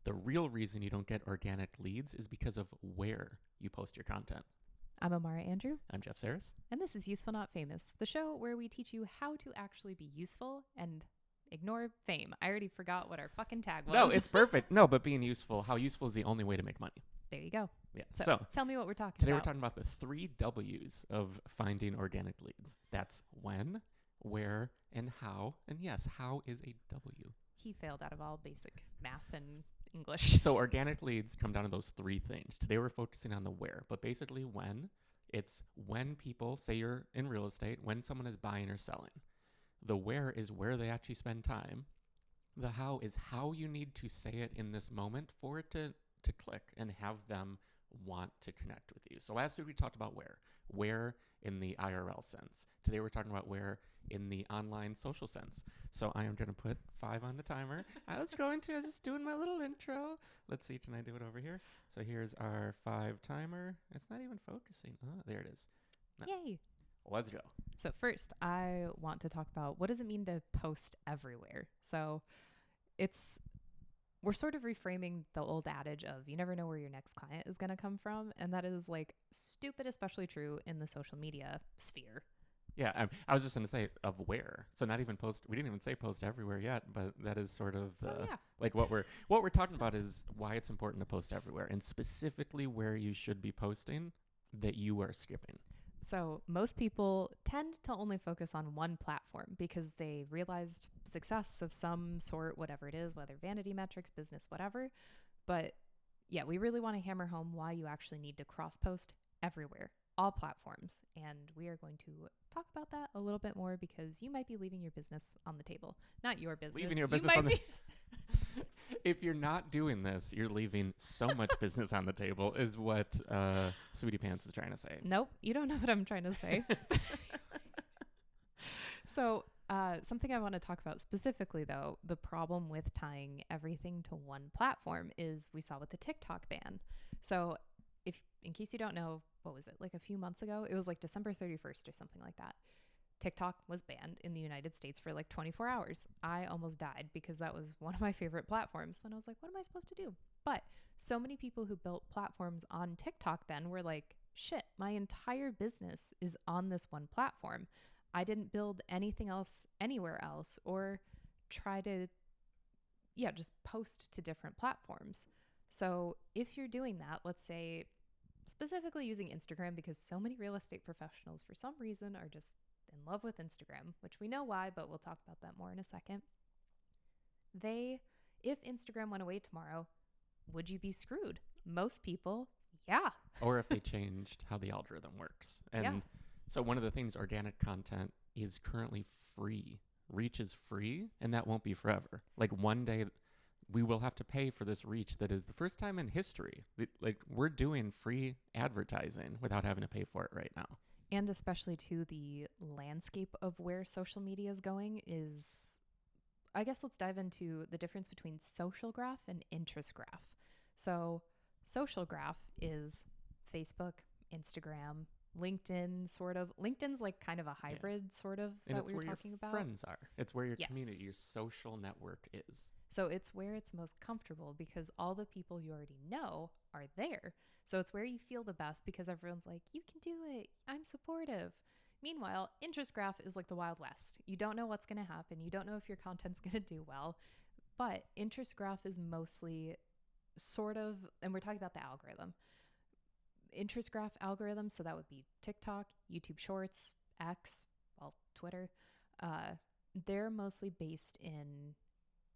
The real reason you don't get organic leads is because of where you post your content. I'm Amara Andrew. I'm Jeff Sarris. And this is Useful Not Famous, the show where we teach you how to actually be useful and ignore fame. I already forgot what our fucking tag was. No, it's perfect. No, but being useful, how useful is the only way to make money. There you go. Yeah. So tell me what we're talking today about. we're talking about the 3 W's of finding organic leads. That's when, where, and how. And yes, how is a W. He failed out of all basic math and English. So organic leads come down to those 3 things. Today we're focusing on the where, but basically when. It's when people, say you're in real estate, when someone is buying or selling. The where is where they actually spend time. The how is how you need to say it in this moment for it to click and have them want to connect with you. So last week we talked about where in the IRL sense. Today we're talking about where in the online social sense. So I am going to put 5 on the timer. I was just doing my little intro. Let's see, can I do it over here? So here's our 5 timer. It's not even focusing. Oh, there it is. No. Yay. Let's go. So first, I want to talk about what does it mean to post everywhere? So we're sort of reframing the old adage of you never know where your next client is going to come from. And that is like stupid, especially true in the social media sphere. Yeah, I was just going to say of where. So not even post. We didn't even say post everywhere yet, but that is sort of like what we're talking about is why it's important to post everywhere, and specifically where you should be posting that you are skipping. So most people tend to only focus on one platform because they realized success of some sort, whatever it is, whether vanity metrics, business, whatever. But yeah, we really want to hammer home why you actually need to cross post everywhere, all platforms. And we are going to talk about that a little bit more because you might be leaving your business on the table. Not your business. Leaving your business on the If you're not doing this, you're leaving so much business on the table is what Sweetie Pants was trying to say. Nope, you don't know what I'm trying to say. So something I want to talk about specifically, though, the problem with tying everything to one platform is we saw with the TikTok ban. So if, in case you don't know, what was it, like a few months ago? It was like December 31st or something like that. TikTok was banned in the United States for like 24 hours. I almost died because that was one of my favorite platforms. And I was like, what am I supposed to do? But so many people who built platforms on TikTok then were like, shit, my entire business is on this one platform. I didn't build anything else anywhere else or try to, just post to different platforms. So if you're doing that, let's say specifically using Instagram, because so many real estate professionals for some reason are just in love with Instagram, which we know why, but we'll talk about that more in a second. If Instagram went away tomorrow, would you be screwed? Most people, yeah. Or if they changed how the algorithm works. And so one of the things, organic content is currently free. Reach is free, and that won't be forever. Like one day we will have to pay for this reach that is the first time in history. Like we're doing free advertising without having to pay for it right now. And especially to the landscape of where social media is going is, I guess let's dive into the difference between social graph and interest graph. So social graph is Facebook, Instagram, LinkedIn, sort of. LinkedIn's like kind of a hybrid sort of and that we were talking about. Friends are. It's where your community, your social network is. So it's where it's most comfortable because all the people you already know are there. So it's where you feel the best because everyone's like, you can do it. I'm supportive. Meanwhile, interest graph is like the Wild West. You don't know what's going to happen. You don't know if your content's going to do well. But interest graph is mostly sort of, and we're talking about the algorithm. Interest graph algorithm, so that would be TikTok, YouTube Shorts, X, Twitter. They're mostly based in,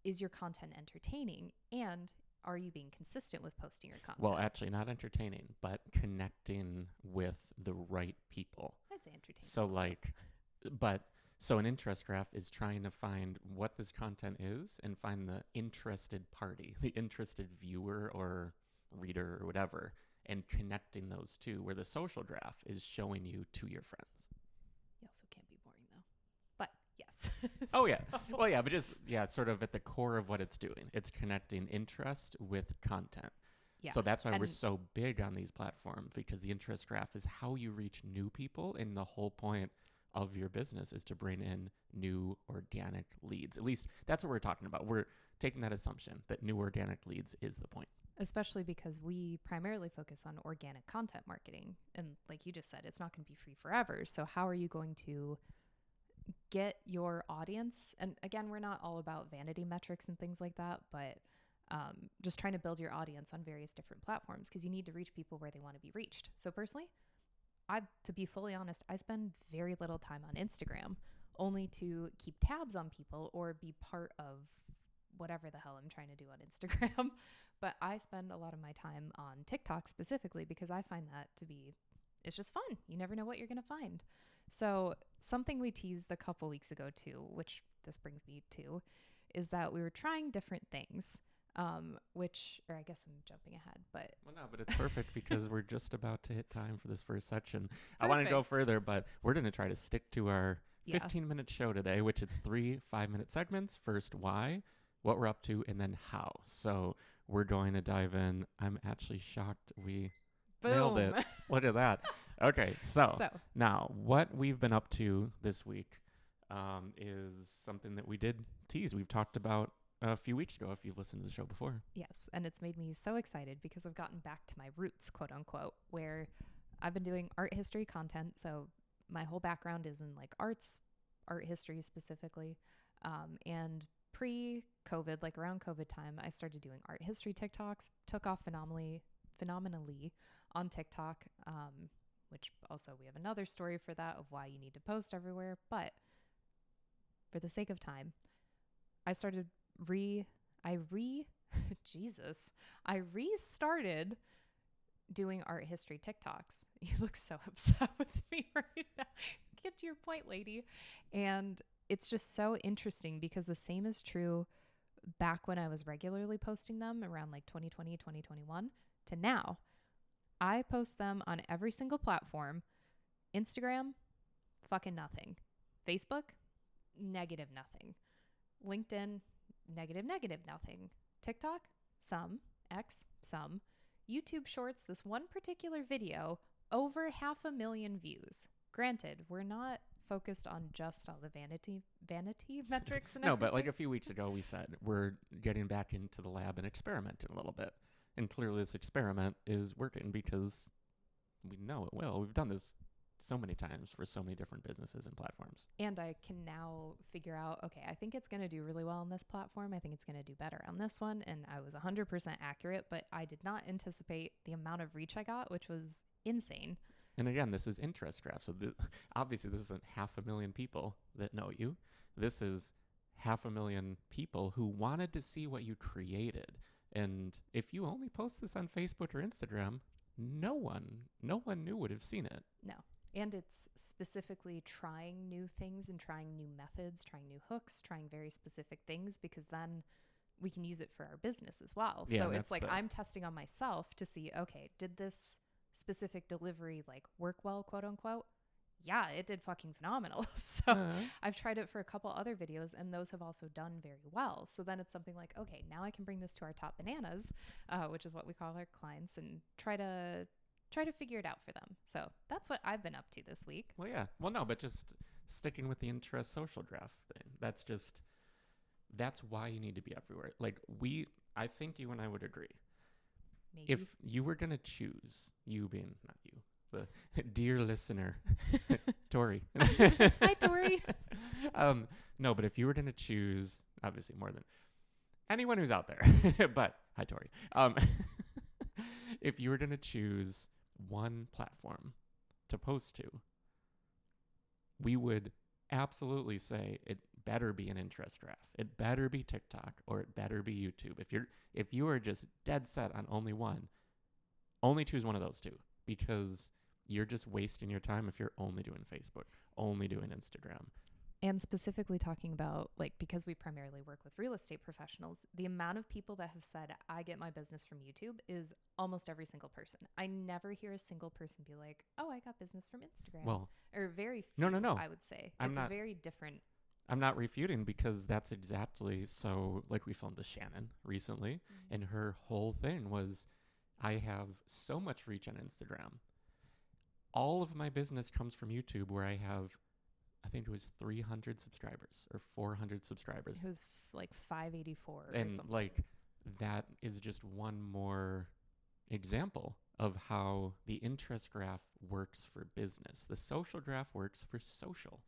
is your content entertaining and are you being consistent with posting your content? Well, actually not entertaining, but connecting with the right people. I'd say entertaining. So an interest graph is trying to find what this content is and find the interested party, the interested viewer or reader or whatever, and connecting those two, where the social graph is showing you to your friends. You also can't be boring though. But yes. Oh yeah. Well, yeah, but just, sort of at the core of what it's doing. It's connecting interest with content. Yeah. So that's why we're so big on these platforms, because the interest graph is how you reach new people, and the whole point of your business is to bring in new organic leads. At least that's what we're talking about. taking that assumption that new organic leads is the point. Especially because we primarily focus on organic content marketing. And like you just said, it's not going to be free forever. So how are you going to get your audience? And again, we're not all about vanity metrics and things like that, but just trying to build your audience on various different platforms, because you need to reach people where they want to be reached. So personally, to be fully honest, I spend very little time on Instagram, only to keep tabs on people or be part of whatever the hell I'm trying to do on Instagram. But I spend a lot of my time on TikTok specifically because I find that to be, it's just fun. You never know what you're going to find. So something we teased a couple weeks ago too, which this brings me to, is that we were trying different things, or I guess I'm jumping ahead, but. Well, no, but it's perfect because we're just about to hit time for this first section. Perfect. I want to go further, but we're going to try to stick to our 15-minute show today, which is 3 5-minute segments. First, why, what we're up to, and then how. So we're going to dive in. I'm actually shocked we nailed it. Look at that. Okay, so now what we've been up to this week is something that we did tease. We've talked about a few weeks ago, if you've listened to the show before. Yes, and it's made me so excited because I've gotten back to my roots, quote unquote, where I've been doing art history content. So my whole background is in like art history specifically. And pre-COVID, like around COVID time, I started doing art history TikToks, took off phenomenally on TikTok, which also we have another story for that of why you need to post everywhere. But for the sake of time, I restarted doing art history TikToks. You look so upset with me right now. Get to your point, lady. And it's just so interesting because the same is true back when I was regularly posting them around like 2020, 2021 to now. I post them on every single platform. Instagram, fucking nothing. Facebook, negative nothing. LinkedIn, negative nothing. TikTok, some. X, some. YouTube Shorts, this one particular video, over 500,000 views. Granted, we're not focused on just all the vanity metrics and no, everything. but like a few weeks ago, we said we're getting back into the lab and experimenting a little bit. And clearly this experiment is working because we know it will. We've done this so many times for so many different businesses and platforms. And I can now figure out, okay, I think it's going to do really well on this platform. I think it's going to do better on this one. And I was 100% accurate, but I did not anticipate the amount of reach I got, which was insane. And again, this is interest graph. So obviously this isn't 500,000 people that know you. This is 500,000 people who wanted to see what you created. And if you only post this on Facebook or Instagram, no one new would have seen it. No. And it's specifically trying new things and trying new methods, trying new hooks, trying very specific things, because then we can use it for our business as well. Yeah, so it's like I'm testing on myself to see, okay, did this specific delivery like work well, quote unquote? Yeah, it did fucking phenomenal. So I've tried it for a couple other videos and those have also done very well. So then it's something like, okay, now I can bring this to our top bananas, which is what we call our clients, and try to figure it out for them. So that's what I've been up to this week. Well, yeah. Well, no, but just sticking with the interest social graph thing. That's why you need to be everywhere. Like I think you and I would agree. Maybe. If you were going to choose, you being, not you, the dear listener, Tori. Hi, Tori. No, but if you were going to choose, obviously more than anyone who's out there, but hi, Tori. If you were going to choose one platform to post to, we would absolutely say it better be an interest graph. It better be TikTok or it better be YouTube. If you are just dead set on only one, only choose one of those two, because you're just wasting your time if you're only doing Facebook, only doing Instagram. And specifically talking about, like, because we primarily work with real estate professionals, the amount of people that have said, I get my business from YouTube is almost every single person. I never hear a single person be like, oh, I got business from Instagram. Well, or very few, no. I would say. It's very different. I'm not refuting, because that's exactly so. Like, we filmed with Shannon recently, and her whole thing was, I have so much reach on Instagram. All of my business comes from YouTube, where I have I think it was 300 subscribers or 400 subscribers. It was like 584 or And something. like that is just one more example of how the interest graph works for business. The social graph works for social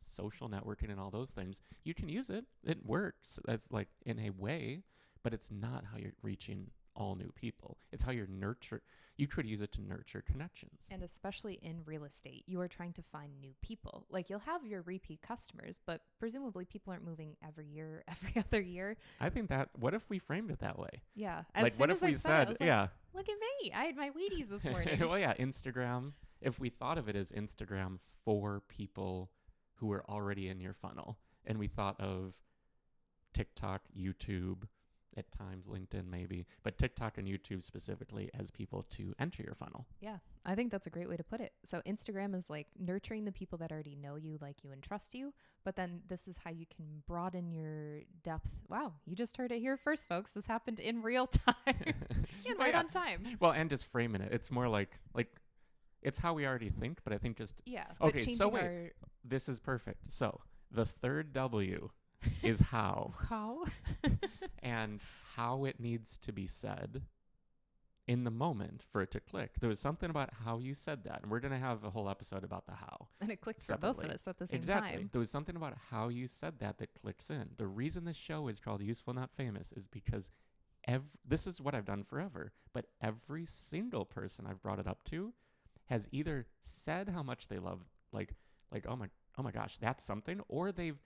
networking and all those things. You can use it. It works. That's like in a way, but it's not how you're reaching all new people. It's how you're you could use it to nurture connections. And especially in real estate, you are trying to find new people. Like you'll have your repeat customers, but presumably people aren't moving every year, every other year. I think what if we framed it that way? Yeah. Like, what if we said, I was yeah. like, look at me. I had my Wheaties this morning. Well, yeah, Instagram. If we thought of it as Instagram for people who are already in your funnel, and we thought of TikTok, YouTube, at times LinkedIn maybe, but TikTok and YouTube specifically as people to enter your funnel. Yeah, I think that's a great way to put it. So Instagram is like nurturing the people that already know you, like you, and trust you. But then this is how you can broaden your depth. Wow, you just heard it here first, folks. This happened in real time and right on time. Well, and just framing it. It's more like it's how we already think, but I think just Okay, so wait, this is perfect. So the third W is how. How? And how it needs to be said in the moment for it to click. There was something about how you said that, and we're going to have a whole episode about the how. And it clicked separately. for both of us at the same Exactly. time. There was something about how you said that clicks in. The reason this show is called Useful Not Famous is because this is what I've done forever, but every single person I've brought it up to has either said how much they love, like oh my gosh, that's something, or they've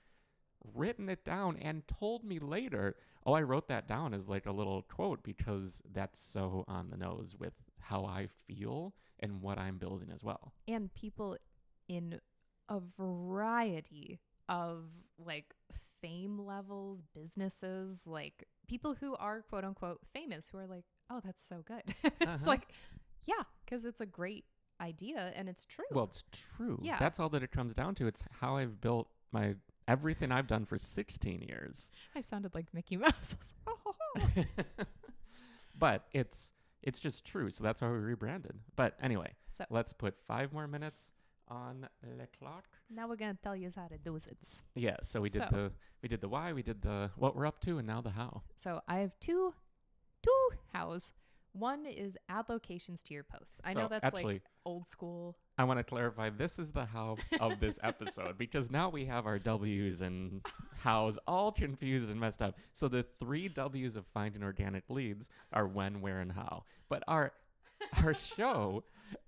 written it down and told me later, oh, I wrote that down as like a little quote because that's so on the nose with how I feel and what I'm building as well. And people in a variety of like fame levels, businesses, like people who are quote unquote famous who are like, oh, that's so good. It's like, yeah, because it's a great idea and it's true. Well, it's true. Yeah. That's all that it comes down to. It's how I've built everything I've done for 16 years. I sounded like Mickey Mouse. But it's just true. So that's why we rebranded. But anyway, so let's put 5 more minutes on the clock. Now we're going to tell you how to do it. Yeah, so we did the why, we did the what we're up to, and now the how. So I have two hows. One is add locations to your posts. I know that's actually, like old school. I want to clarify, this is the how of this episode because now we have our W's and hows all confused and messed up. So the 3 W's of finding organic leads are when, where, and how. But our show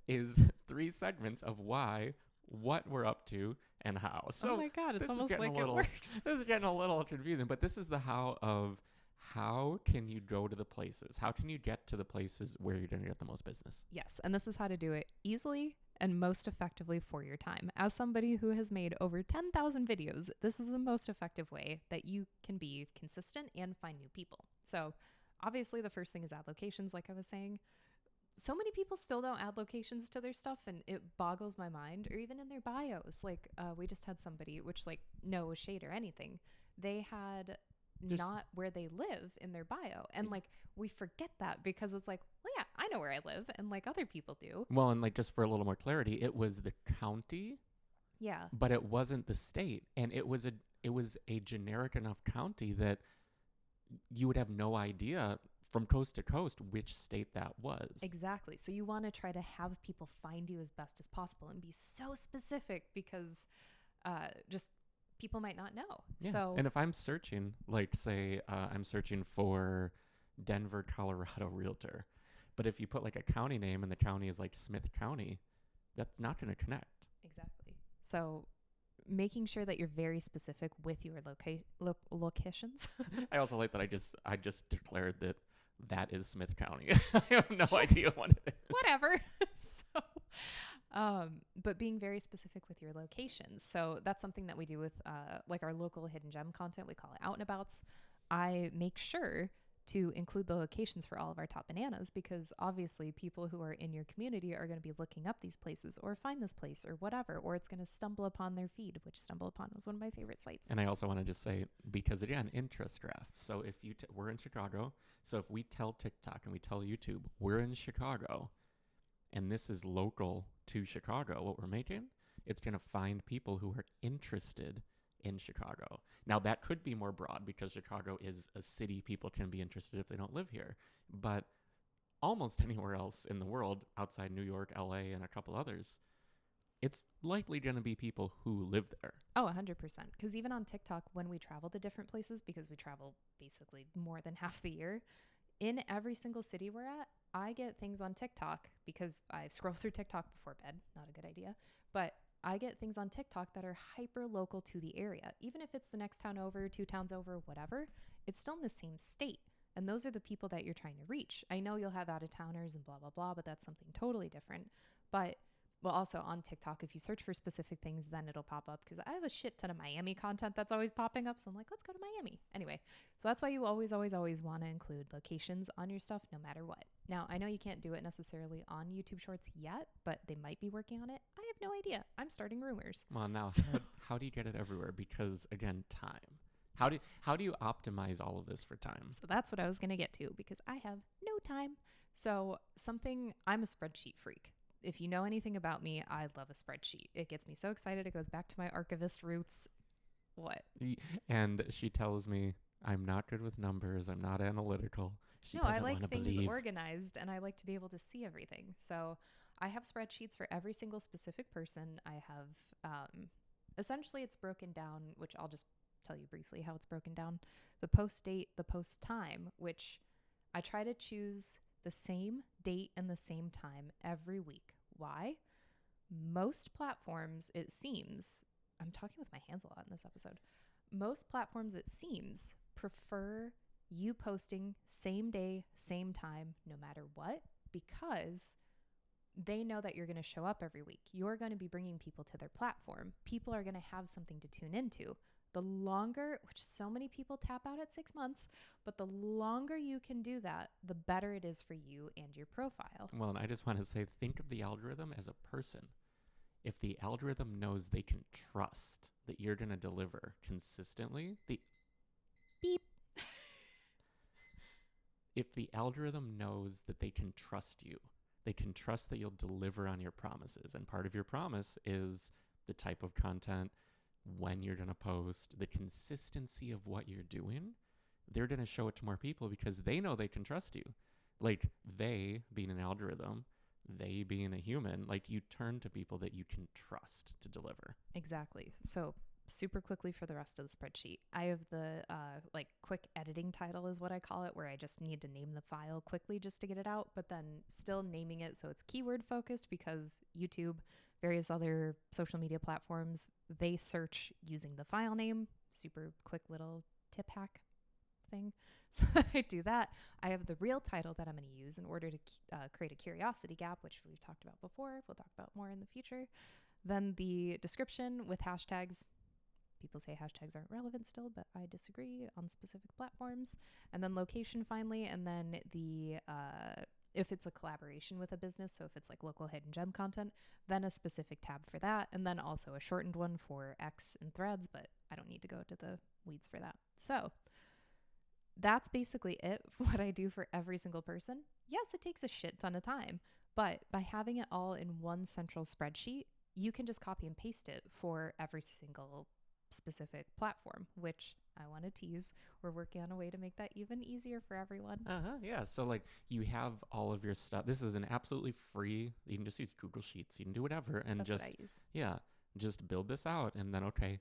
is 3 segments of why, what we're up to, and how. So oh my God, it's almost like it works. This is getting a little confusing, but this is the how of how can you go to the places? How can you get to the places where you're going to get the most business? Yes, and this is how to do it easily and most effectively for your time. As somebody who has made over 10,000 videos, this is the most effective way that you can be consistent and find new people. So obviously the first thing is add locations, like I was saying. So many people still don't add locations to their stuff, and it boggles my mind, or even in their bios. Like we just had somebody, which like no shade or anything, they had not where they live in their bio. And like we forget that because it's like, well, yeah, I know where I live and like other people do. Well, and like just for a little more clarity, it was the county. Yeah. But it wasn't the state. And it was a generic enough county that you would have no idea from coast to coast which state that was. Exactly. So you want to try to have people find you as best as possible and be so specific because just people might not know. Yeah. So, and if I'm searching, like say I'm searching for Denver, Colorado realtor, but if you put like a county name and the county is like Smith County, that's not going to connect. Exactly. So making sure that you're very specific with your locations. I also like that I just declared that is Smith County. I have no idea what it is. Whatever. So but being very specific with your locations. So that's something that we do with like our local hidden gem content. We call it out and abouts. I make sure to include the locations for all of our top bananas because obviously people who are in your community are going to be looking up these places or find this place or whatever, or it's going to stumble upon their feed, which Stumble Upon is one of my favorite sites. And I also want to just say, because again, interest graph. So if we're in Chicago, so if we tell TikTok and we tell YouTube, we're in Chicago, and this is local to Chicago, what we're making, It's going to find people who are interested in Chicago. Now, that could be more broad because Chicago is a city people can be interested if they don't live here. But almost anywhere else in the world outside New York, LA, and a couple others, it's likely going to be people who live there. Oh, 100%. Because even on TikTok, when we travel to different places, because we travel basically more than half the year, in every single city we're at, I get things on TikTok because I scroll through TikTok before bed. Not a good idea. But I get things on TikTok that are hyper local to the area. Even if it's the next town over, 2 towns over, whatever, it's still in the same state. And those are the people that you're trying to reach. I know you'll have out of towners and blah, blah, blah, but that's something totally different. But well, also on TikTok, if you search for specific things, then it'll pop up because I have a shit ton of Miami content that's always popping up. So I'm like, let's go to Miami. Anyway, so that's why you always, always, always want to include locations on your stuff no matter what. Now, I know you can't do it necessarily on YouTube Shorts yet, but they might be working on it. I have no idea. I'm starting rumors. Well, now, how do you get it everywhere? Because, again, time. How do you optimize all of this for time? So that's what I was going to get to because I have no time. So I'm a spreadsheet freak. If you know anything about me, I love a spreadsheet. It gets me so excited. It goes back to my archivist roots. What? And she tells me I'm not good with numbers. I'm not analytical. I like things organized and I like to be able to see everything. So I have spreadsheets for every single specific person. I have, essentially it's broken down, which I'll just tell you briefly how it's broken down. The post date, the post time, which I try to choose the same date and the same time every week. Why? Most platforms, it seems, I'm talking with my hands a lot in this episode. Most platforms, it seems, prefer you posting same day, same time, no matter what, because they know that you're going to show up every week. You're going to be bringing people to their platform. People are going to have something to tune into. The longer, which so many people tap out at 6 months, but the longer you can do that, the better it is for you and your profile. Well, and I just want to say, think of the algorithm as a person. If the algorithm knows they can trust that you're going to deliver consistently, beep. If the algorithm knows that they can trust you, they can trust that you'll deliver on your promises. And part of your promise is the type of content, when you're going to post, the consistency of what you're doing. They're going to show it to more people because they know they can trust you. Like, they being an algorithm, they being a human, like, you turn to people that you can trust to deliver. Exactly. So super quickly for the rest of the spreadsheet, I have the quick editing title is what I call it, where I just need to name the file quickly just to get it out, but then still naming it so it's keyword focused, because YouTube, various other social media platforms, they search using the file name. Super quick little tip hack thing. So I do that. I have the real title that I'm going to use in order to create a curiosity gap, which we've talked about before. We'll talk about more in the future. Then the description with hashtags. People say hashtags aren't relevant still, but I disagree on specific platforms. And then location finally. And then the if it's a collaboration with a business, so if it's like local hidden gem content, then a specific tab for that. And then also a shortened one for X and Threads, but I don't need to go to the weeds for that. So that's basically it, what I do for every single person. Yes, it takes a shit ton of time, but by having it all in one central spreadsheet, you can just copy and paste it for every single specific platform, which I want to tease. We're working on a way to make that even easier for everyone. Yeah. So like, you have all of your stuff. This is an absolutely free, you can just use Google Sheets. You can do whatever. And that's what I use. Yeah, just build this out. And then, okay,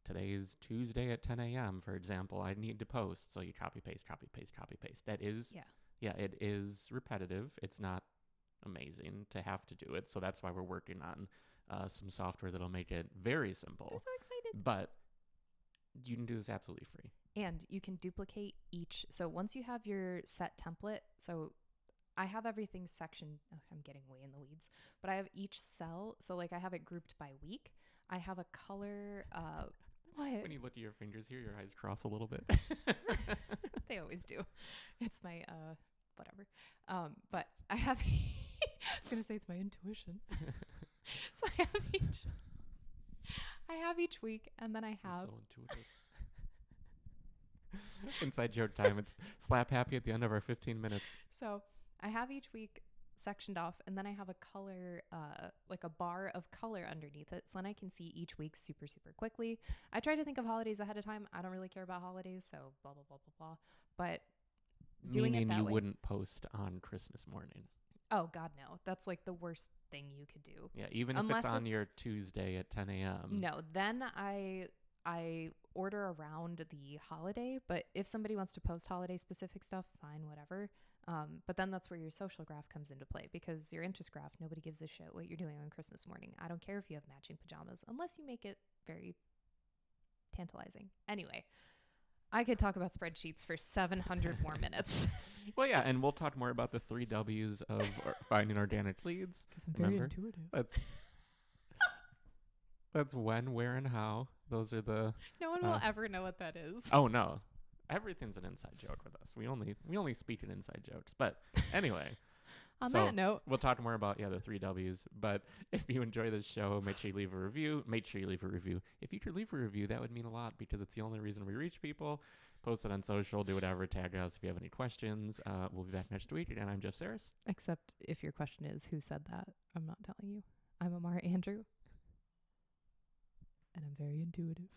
today's Tuesday at 10 a.m., for example, I need to post. So you copy, paste, copy, paste, copy, paste. That is, yeah, it is repetitive. It's not amazing to have to do it. So that's why we're working on some software that'll make it very simple. I'm so excited. But you can do this absolutely free. And you can duplicate each. So once you have your set template, so I have everything sectioned. Oh, I'm getting way in the weeds, but I have each cell. So like I have it grouped by week. I have a color. What? When you look at your fingers here, your eyes cross a little bit. They always do. It's my whatever. But I have. I was gonna say it's my intuition. So I have each week, and then I have. So intuitive. Inside joke time. It's slap happy at the end of our 15 minutes. So I have each week sectioned off, and then I have a color, like a bar of color underneath it, so then I can see each week super, super quickly. I try to think of holidays ahead of time. I don't really care about holidays, so blah, blah, blah, blah, blah. But doing Meaning it that you way. wouldn't post on Christmas morning. Oh, God, no. That's like the worst thing you could do. Yeah, even if Unless it's on it's- your Tuesday at 10 a.m. No, then I order around the holiday, but if somebody wants to post holiday specific stuff, fine, whatever. But then that's where your social graph comes into play, because your interest graph, nobody gives a shit what you're doing on Christmas morning. I don't care if you have matching pajamas, unless you make it very tantalizing. Anyway, I could talk about spreadsheets for 700 more minutes. Well, yeah, and we'll talk more about the 3 W's of finding organic leads. Because I'm Remember? intuitive. That's when, where, and how. Those are the... No one will ever know what that is. Oh, no. Everything's an inside joke with us. We only speak in inside jokes. But anyway... On So, that note, we'll talk more about, the 3 W's. But if you enjoy this show, make sure you leave a review. Make sure you leave a review. If you could leave a review, that would mean a lot, because it's the only reason we reach people. Post it on social, do whatever, tag us if you have any questions. We'll be back next week. And I'm Jeff Sarris. except if your question is who said that, I'm not telling you. I'm Amara Andrew. And I'm very intuitive.